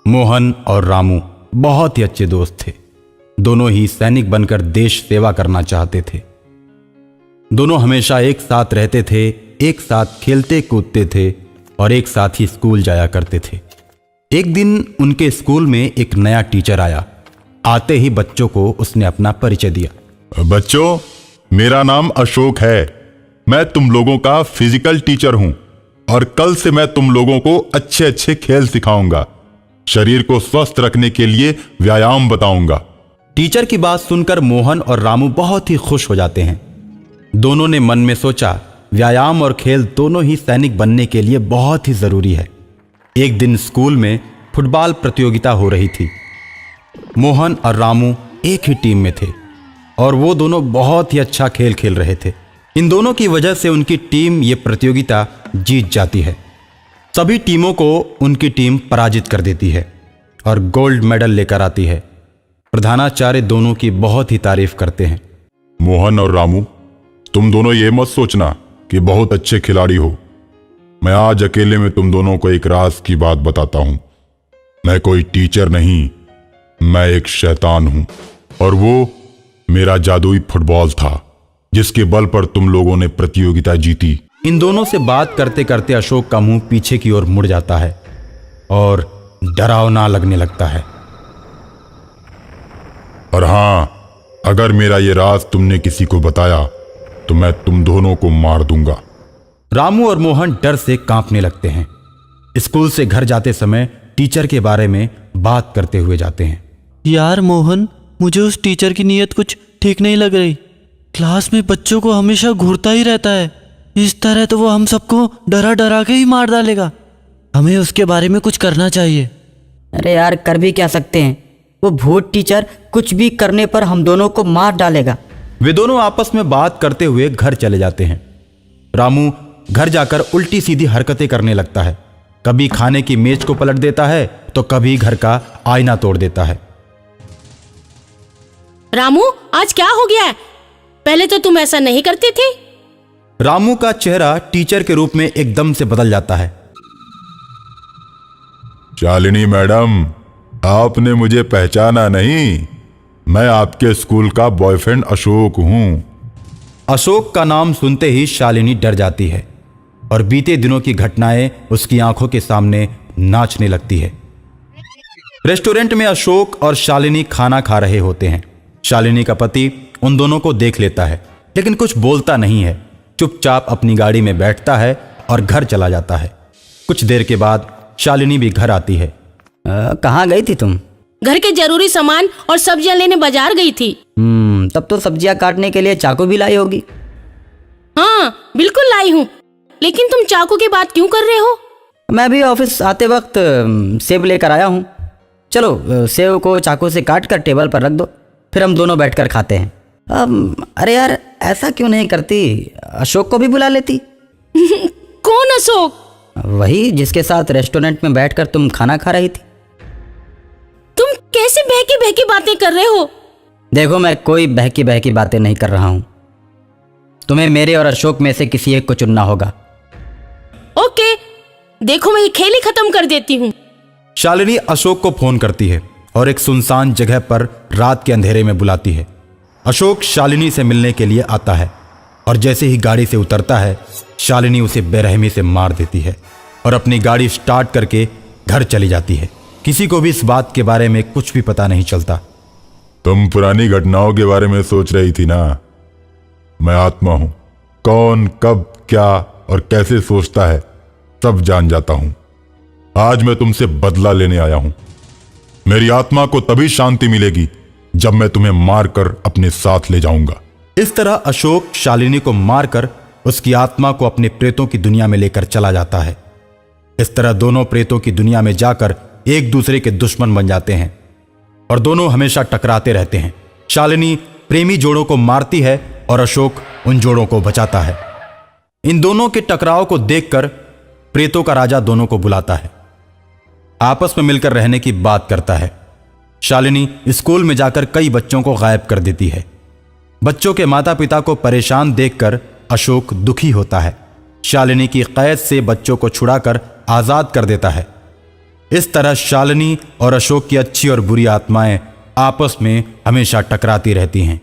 मोहन और रामू बहुत ही अच्छे दोस्त थे। दोनों ही सैनिक बनकर देश सेवा करना चाहते थे। दोनों हमेशा एक साथ रहते थे, एक साथ खेलते कूदते थे और एक साथ ही स्कूल जाया करते थे। एक दिन उनके स्कूल में एक नया टीचर आया। आते ही बच्चों को उसने अपना परिचय दिया। बच्चों, मेरा नाम अशोक है। मैं तुम लोगों का फिजिकल टीचर हूं और कल से मैं तुम लोगों को अच्छे अच्छे खेल सिखाऊंगा। शरीर को स्वस्थ रखने के लिए व्यायाम बताऊंगा। टीचर की बात सुनकर मोहन और रामू बहुत ही खुश हो जाते हैं। दोनों ने मन में सोचा, व्यायाम और खेल दोनों ही सैनिक बनने के लिए बहुत ही जरूरी है। एक दिन स्कूल में फुटबॉल प्रतियोगिता हो रही थी। मोहन और रामू एक ही टीम में थे और वो दोनों बहुत ही अच्छा खेल खेल रहे थे। इन दोनों की वजह से उनकी टीम ये प्रतियोगिता जीत जाती है। सभी टीमों को उनकी टीम पराजित कर देती है और गोल्ड मेडल लेकर आती है। प्रधानाचार्य दोनों की बहुत ही तारीफ करते हैं। मोहन और रामू, तुम दोनों ये मत सोचना कि बहुत अच्छे खिलाड़ी हो। मैं आज अकेले में तुम दोनों को एक राज की बात बताता हूं। मैं कोई टीचर नहीं, मैं एक शैतान हूं और वो मेरा जादुई फुटबॉल था जिसके बल पर तुम लोगों ने प्रतियोगिता जीती। इन दोनों से बात करते करते अशोक का मुंह पीछे की ओर मुड़ जाता है और डरावना लगने लगता है। और हां, अगर मेरा ये राज तुमने किसी को बताया तो मैं तुम दोनों को मार दूंगा। रामू और मोहन डर से कांपने लगते हैं। स्कूल से घर जाते समय टीचर के बारे में बात करते हुए जाते हैं। यार मोहन, मुझे उस टीचर की नीयत कुछ ठीक नहीं लग रही। क्लास में बच्चों को हमेशा घूरता ही रहता है। इस तरह तो वो हम सबको डरा डरा के ही मार डालेगा। हमें उसके बारे में कुछ करना चाहिए। अरे यार, कर भी क्या सकते हैं? वो भूत टीचर कुछ भी करने पर हम दोनों को मार डालेगा। वे दोनों आपस में बात करते हुए घर चले जाते हैं। रामू घर जाकर उल्टी सीधी हरकतें करने लगता है। कभी खाने की मेज को पलट देता है तो कभी घर का आईना तोड़ देता है। रामू, आज क्या हो गया है? पहले तो तुम ऐसा नहीं करते थे। रामू का चेहरा टीचर के रूप में एकदम से बदल जाता है। शालिनी मैडम, आपने मुझे पहचाना नहीं? मैं आपके स्कूल का बॉयफ्रेंड अशोक हूं। अशोक का नाम सुनते ही शालिनी डर जाती है और बीते दिनों की घटनाएं उसकी आंखों के सामने नाचने लगती है। रेस्टोरेंट में अशोक और शालिनी खाना खा रहे होते हैं। शालिनी का पति उन दोनों को देख लेता है लेकिन कुछ बोलता नहीं है। चुपचाप अपनी गाड़ी में बैठता है और घर चला जाता है। कुछ देर के बाद शालिनी भी घर आती है। कहाँ गई थी तुम? घर के जरूरी सामान और सब्जियां लेने बाजार गई थी। तब तो सब्जियां काटने के लिए चाकू भी लाई होगी। हाँ, बिल्कुल लाई हूँ। लेकिन तुम चाकू की बात क्यों कर रहे हो? मैं भी ऑफिस आते वक्त सेब लेकर आया हूँ। चलो, सेब को चाकू से काट कर टेबल पर रख दो, फिर हम दोनों बैठकर खाते हैं। अरे यार, ऐसा क्यों नहीं करती? अशोक को भी बुला लेती। कौन अशोक? वही जिसके साथ रेस्टोरेंट में बैठकर तुम खाना खा रही थी। तुम कैसे बहकी बहकी बातें कर रहे हो? देखो, मैं कोई बहकी बहकी बातें नहीं कर रहा हूँ। तुम्हें मेरे और अशोक में से किसी एक को चुनना होगा। ओके, देखो मैं ये खेल ही खत्म कर देती हूँ। शालिनी अशोक को फोन करती है और एक सुनसान जगह पर रात के अंधेरे में बुलाती है। अशोक शालिनी से मिलने के लिए आता है और जैसे ही गाड़ी से उतरता है, शालिनी उसे बेरहमी से मार देती है और अपनी गाड़ी स्टार्ट करके घर चली जाती है। किसी को भी इस बात के बारे में कुछ भी पता नहीं चलता। तुम पुरानी घटनाओं के बारे में सोच रही थी ना? मैं आत्मा हूं। कौन, कब, क्या और कैसे सोचता है सब जान जाता हूं। आज मैं तुमसे बदला लेने आया हूं। मेरी आत्मा को तभी शांति मिलेगी जब मैं तुम्हें मारकर अपने साथ ले जाऊंगा। इस तरह अशोक शालिनी को मारकर उसकी आत्मा को अपने प्रेतों की दुनिया में लेकर चला जाता है। इस तरह दोनों प्रेतों की दुनिया में जाकर एक दूसरे के दुश्मन बन जाते हैं और दोनों हमेशा टकराते रहते हैं। शालिनी प्रेमी जोड़ों को मारती है और अशोक उन जोड़ों को बचाता है। इन दोनों के टकराव को देखकर प्रेतों का राजा दोनों को बुलाता है। आपस में मिलकर रहने की बात करता है। शालिनी स्कूल में जाकर कई बच्चों को गायब कर देती है। बच्चों के माता पिता को परेशान देखकर अशोक दुखी होता है। शालिनी की कैद से बच्चों को छुड़ाकर आजाद कर देता है। इस तरह शालिनी और अशोक की अच्छी और बुरी आत्माएं आपस में हमेशा टकराती रहती हैं।